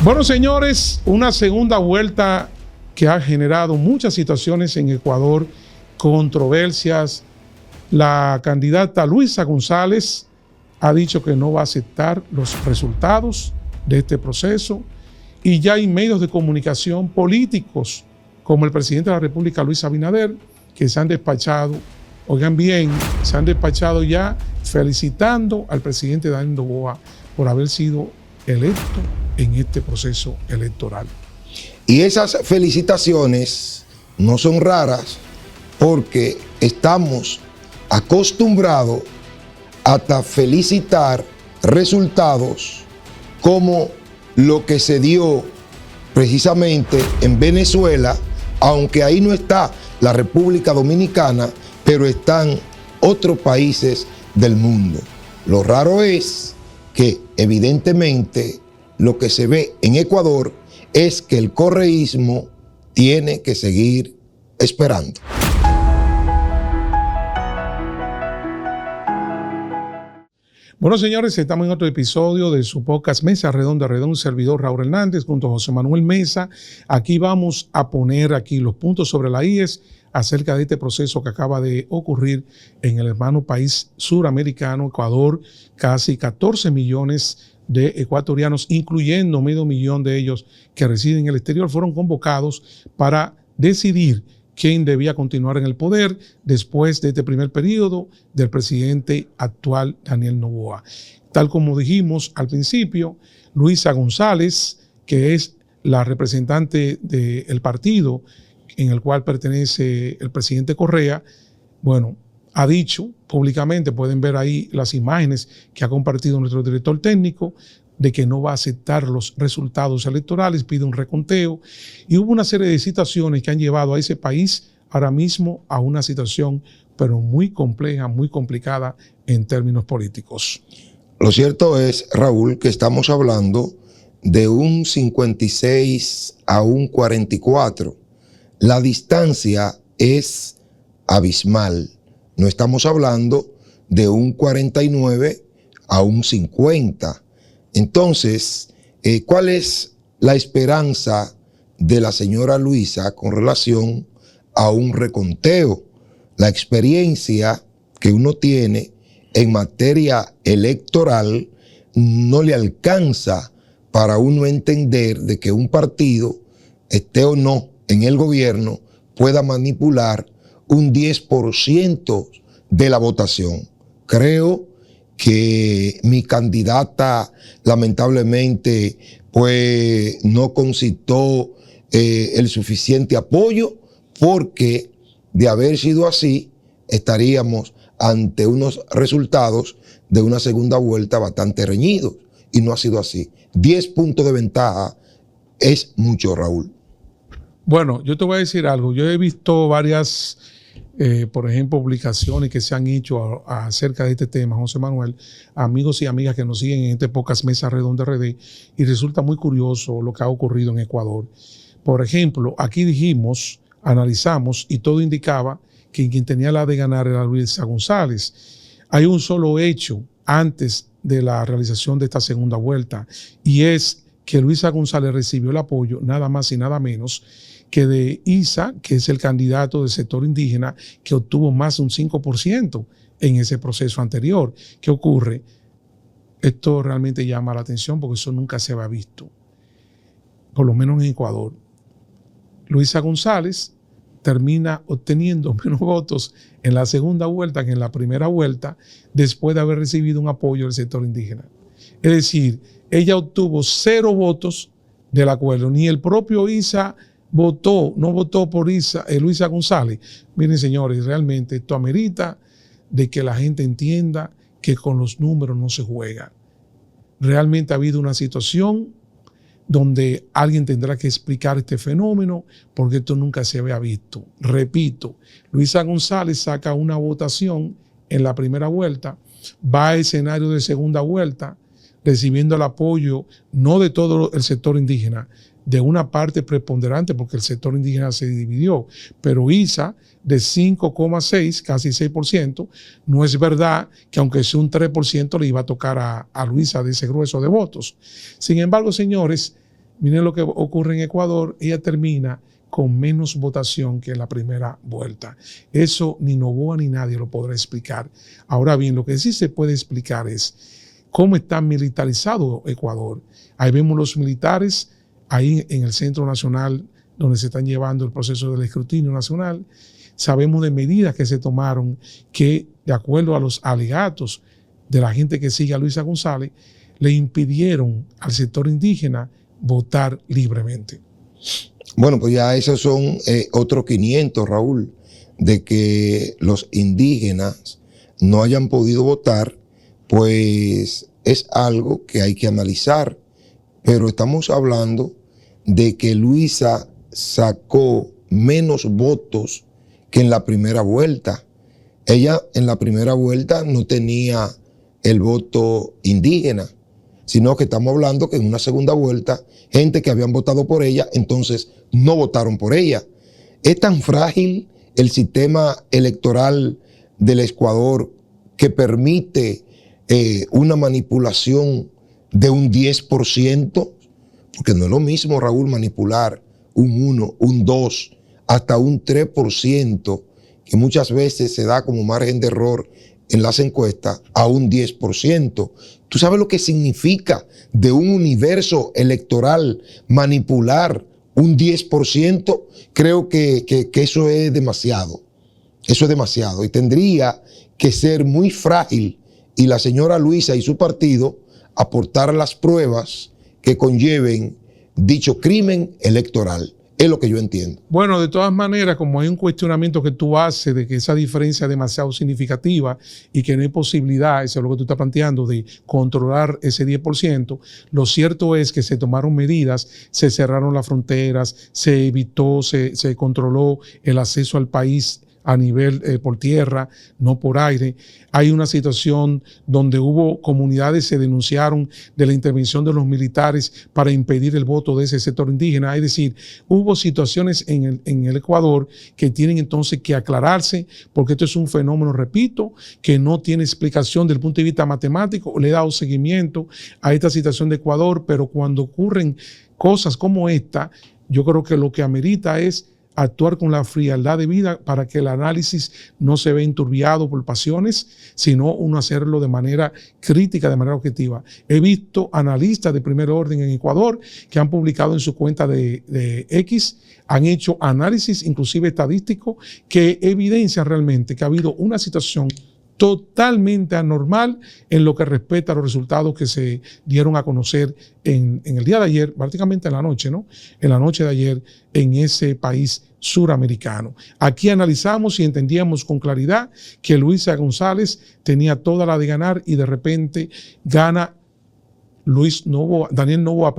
Bueno, señores, una segunda vuelta que ha generado muchas situaciones en Ecuador, controversias. La candidata Luisa González ha dicho que no va a aceptar los resultados de este proceso y ya hay medios de comunicación políticos como el presidente de la República, Luis Abinader, que se han despachado, oigan bien, se han despachado ya felicitando al presidente Daniel Noboa por haber sido electo en este proceso electoral. Y esas felicitaciones no son raras porque estamos acostumbrados hasta felicitar resultados como lo que se dio precisamente en Venezuela, aunque ahí no está la República Dominicana, pero están otros países del mundo. Lo raro es que evidentemente lo que se ve en Ecuador es que el correísmo tiene que seguir esperando. Bueno, señores, estamos en otro episodio de su podcast Mesa Redonda, un servidor Raúl Hernández junto a José Manuel Mesa. Aquí vamos a poner los puntos sobre las IES acerca de este proceso que acaba de ocurrir en el hermano país suramericano, Ecuador. Casi 14 millones de ecuatorianos, incluyendo medio millón de ellos que residen en el exterior, fueron convocados para decidir quién debía continuar en el poder después de este primer periodo del presidente actual Daniel Noboa. Tal como dijimos al principio, Luisa González, que es la representante del partido en el cual pertenece el presidente Correa, bueno, ha dicho públicamente, pueden ver ahí las imágenes que ha compartido nuestro director técnico, de que no va a aceptar los resultados electorales, pide un reconteo, y hubo una serie de situaciones que han llevado a ese país ahora mismo a una situación pero muy compleja, muy complicada en términos políticos. Lo cierto es, Raúl, que estamos hablando de un 56 a un 44. La distancia es abismal. No estamos hablando de un 49 a un 50. Entonces, ¿cuál es la esperanza de la señora Luisa con relación a un reconteo? La experiencia que uno tiene en materia electoral no le alcanza para uno entender de que un partido, esté o no en el gobierno, pueda manipular un 10% de la votación. Creo que mi candidata lamentablemente pues no concitó el suficiente apoyo, porque de haber sido así estaríamos ante unos resultados de una segunda vuelta bastante reñidos, y no ha sido así. 10 puntos de ventaja es mucho, Raúl. Bueno, yo te voy a decir algo. Yo he visto varias, por ejemplo, publicaciones que se han hecho acerca de este tema, José Manuel, amigos y amigas que nos siguen en este podcast Mesa Redonda RD, y resulta muy curioso lo que ha ocurrido en Ecuador. Por ejemplo, aquí dijimos, analizamos, y todo indicaba que quien tenía la de ganar era Luisa González. Hay un solo hecho antes de la realización de esta segunda vuelta, y es que Luisa González recibió el apoyo nada más y nada menos que de Isa, que es el candidato del sector indígena, que obtuvo más de un 5% en ese proceso anterior. ¿Qué ocurre? Esto realmente llama la atención porque eso nunca se había visto, por lo menos en Ecuador. Luisa González termina obteniendo menos votos en la segunda vuelta que en la primera vuelta, después de haber recibido un apoyo del sector indígena. Es decir, ella obtuvo 0 votos del acuerdo. Ni el propio Isa no votó por Luisa González. Miren, señores, realmente esto amerita de que la gente entienda que con los números no se juega. Realmente ha habido una situación donde alguien tendrá que explicar este fenómeno, porque esto nunca se había visto. Repito, Luisa González saca una votación en la primera vuelta, va a escenario de segunda vuelta, recibiendo el apoyo no de todo el sector indígena, de una parte preponderante, porque el sector indígena se dividió, pero Isa de 5,6, casi 6%, no es verdad que aunque sea un 3% le iba a tocar a Luisa de ese grueso de votos. Sin embargo, señores, Miren lo que ocurre en Ecuador, ella termina con menos votación que en la primera vuelta. Eso ni Noboa ni nadie lo podrá explicar. Ahora bien, lo que sí se puede explicar es cómo está militarizado Ecuador. Ahí vemos los militares, ahí en el Centro Nacional, donde se están llevando el proceso del escrutinio nacional. Sabemos de medidas que se tomaron que, de acuerdo a los alegatos de la gente que sigue a Luisa González, le impidieron al sector indígena votar libremente. Bueno, pues ya esos son otros 500, Raúl, de que los indígenas no hayan podido votar, pues es algo que hay que analizar. Pero estamos hablando de que Luisa sacó menos votos que en la primera vuelta. Ella en la primera vuelta no tenía el voto indígena, sino que estamos hablando que en una segunda vuelta, gente que habían votado por ella, entonces no votaron por ella. Es tan frágil el sistema electoral del Ecuador que permite una manipulación de un 10%, porque no es lo mismo, Raúl, manipular un 1, un 2, hasta un 3%, que muchas veces se da como margen de error en las encuestas, a un 10%. ¿Tú sabes lo que significa de un universo electoral manipular un 10%? Creo que eso es demasiado. Eso es demasiado. Y tendría que ser muy frágil y la señora Luisa y su partido aportar las pruebas que conlleven dicho crimen electoral. Es lo que yo entiendo. Bueno, de todas maneras, como hay un cuestionamiento que tú haces de que esa diferencia es demasiado significativa y que no hay posibilidad, eso es lo que tú estás planteando, de controlar ese 10%, lo cierto es que se tomaron medidas, se cerraron las fronteras, se evitó, se controló el acceso al país a nivel por tierra, no por aire. Hay una situación donde hubo comunidades, se denunciaron de la intervención de los militares para impedir el voto de ese sector indígena. Es decir, hubo situaciones en el Ecuador que tienen entonces que aclararse, porque esto es un fenómeno, repito, que no tiene explicación desde el punto de vista matemático. Le he dado seguimiento a esta situación de Ecuador, pero cuando ocurren cosas como esta, yo creo que lo que amerita es actuar con la frialdad de vida para que el análisis no se vea enturbiado por pasiones, sino uno hacerlo de manera crítica, de manera objetiva. He visto analistas de primer orden en Ecuador que han publicado en su cuenta de X, han hecho análisis inclusive estadístico que evidencia realmente que ha habido una situación totalmente anormal en lo que respecta a los resultados que se dieron a conocer en el día de ayer, prácticamente en la noche, ¿no? En la noche de ayer en ese país suramericano. Aquí analizamos y entendíamos con claridad que Luisa González tenía toda la de ganar y de repente gana Daniel Noboa,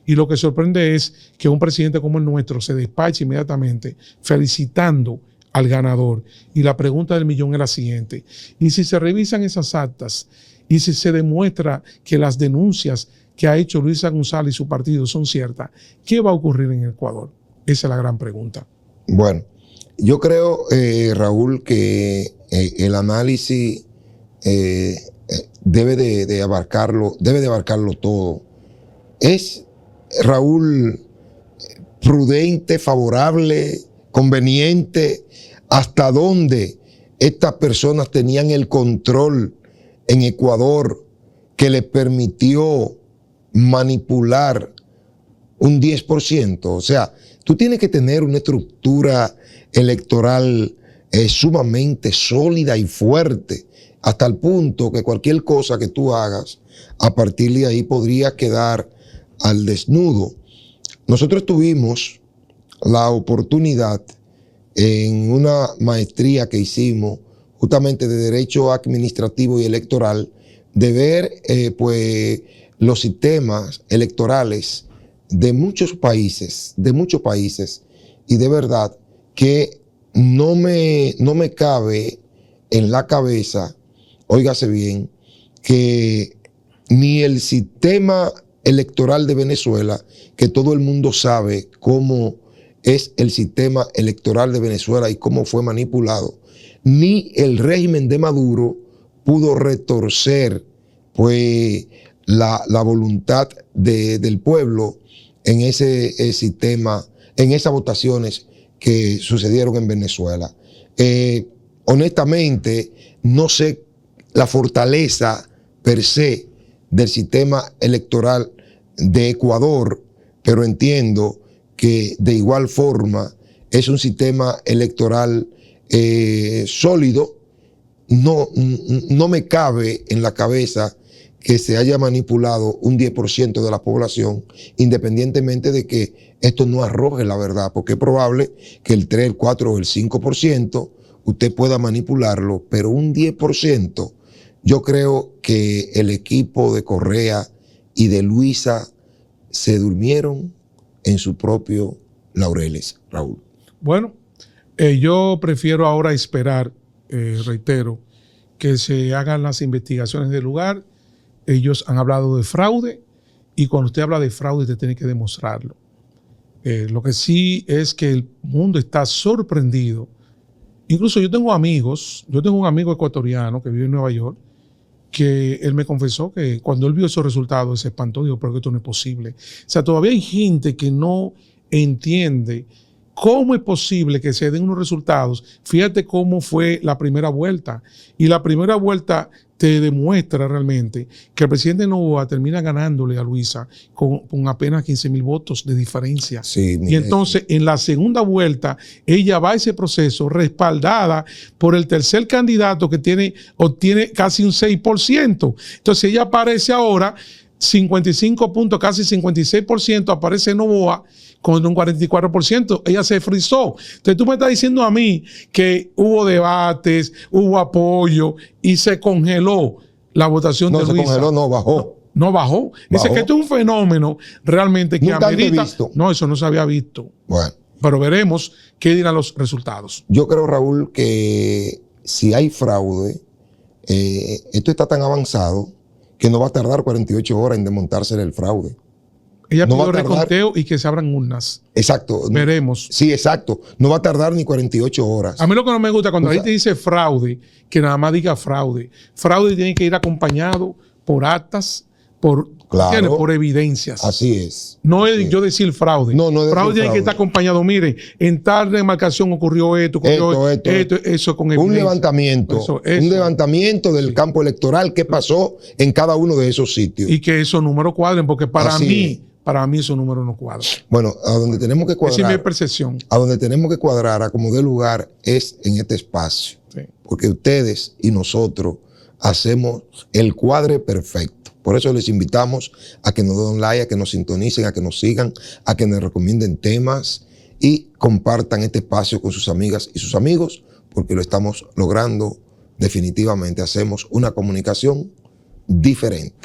y lo que sorprende es que un presidente como el nuestro se despache inmediatamente felicitando al ganador. Y la pregunta del millón es la siguiente: y si se revisan esas actas y si se demuestra que las denuncias que ha hecho Luisa González y su partido son ciertas, ¿qué va a ocurrir en Ecuador? Esa es la gran pregunta. Bueno, yo creo, Raúl, que el análisis debe de abarcarlo todo. Es, Raúl, prudente, favorable, conveniente, hasta dónde estas personas tenían el control en Ecuador que les permitió manipular un 10%. O sea, tú tienes que tener una estructura electoral sumamente sólida y fuerte, hasta el punto que cualquier cosa que tú hagas, a partir de ahí podría quedar al desnudo. Nosotros tuvimos la oportunidad en una maestría que hicimos justamente de Derecho Administrativo y Electoral de ver pues los sistemas electorales de muchos países, y de verdad que no me cabe en la cabeza, óigase bien, que ni el sistema electoral de Venezuela, que todo el mundo sabe cómo es el sistema electoral de Venezuela y cómo fue manipulado, ni el régimen de Maduro pudo retorcer pues la voluntad del pueblo en ese sistema, en esas votaciones que sucedieron en Venezuela. Honestamente, no sé la fortaleza per se del sistema electoral de Ecuador, pero entiendo que de igual forma es un sistema electoral sólido. No me cabe en la cabeza que se haya manipulado un 10% de la población, independientemente de que esto no arroje la verdad, porque es probable que el 3, el 4 o el 5% usted pueda manipularlo, pero un 10%, yo creo que el equipo de Correa y de Luisa se durmieron en su propio laureles, Raúl. Bueno, yo prefiero ahora esperar, reitero, que se hagan las investigaciones del lugar. Ellos han hablado de fraude y cuando usted habla de fraude usted tiene que demostrarlo. Lo que sí es que el mundo está sorprendido. Incluso yo tengo un amigo ecuatoriano que vive en Nueva York, que él me confesó que cuando él vio esos resultados se espantó y dijo, pero que esto no es posible. O sea, todavía hay gente que no entiende cómo es posible que se den unos resultados. Fíjate cómo fue la primera vuelta. Y la primera vuelta te demuestra realmente que el presidente Noboa termina ganándole a Luisa con apenas 15,000 votos de diferencia. Sí, y entonces en la segunda vuelta ella va a ese proceso respaldada por el tercer candidato que obtiene casi un 6%. Entonces ella aparece ahora 55 puntos, casi 56%, aparece Noboa con un 44%, ella se frizó. Entonces tú me estás diciendo a mí que hubo debates, hubo apoyo y se congeló la votación de Luisa. No se congeló, no, bajó. No bajó. Dice que esto es un fenómeno realmente que nunca amerita. Visto. No, eso no se había visto. Bueno. Pero veremos qué dirán los resultados. Yo creo, Raúl, que si hay fraude, esto está tan avanzado que no va a tardar 48 horas en desmontarse el fraude. Ella pidió reconteo y que se abran urnas. Exacto. Veremos. Sí, exacto. No va a tardar ni 48 horas. A mí lo que no me gusta cuando la gente dice fraude, que nada más diga fraude. Fraude tiene que ir acompañado por actas, por evidencias. Así es. No es yo decir fraude. No es fraude tiene que estar acompañado. Miren, en tal demarcación ocurrió esto, eso con evidencia. Un levantamiento del campo electoral, qué pasó en cada uno de esos sitios. Y que esos números cuadren, porque para mí esos números no cuadran. Bueno, a donde tenemos que cuadrar. Esa es mi percepción. A donde tenemos que cuadrar, a como dé lugar, es en este espacio. Sí. Porque ustedes y nosotros hacemos el cuadre perfecto. Por eso les invitamos a que nos den like, a que nos sintonicen, a que nos sigan, a que nos recomienden temas y compartan este espacio con sus amigas y sus amigos, porque lo estamos logrando definitivamente. Hacemos una comunicación diferente.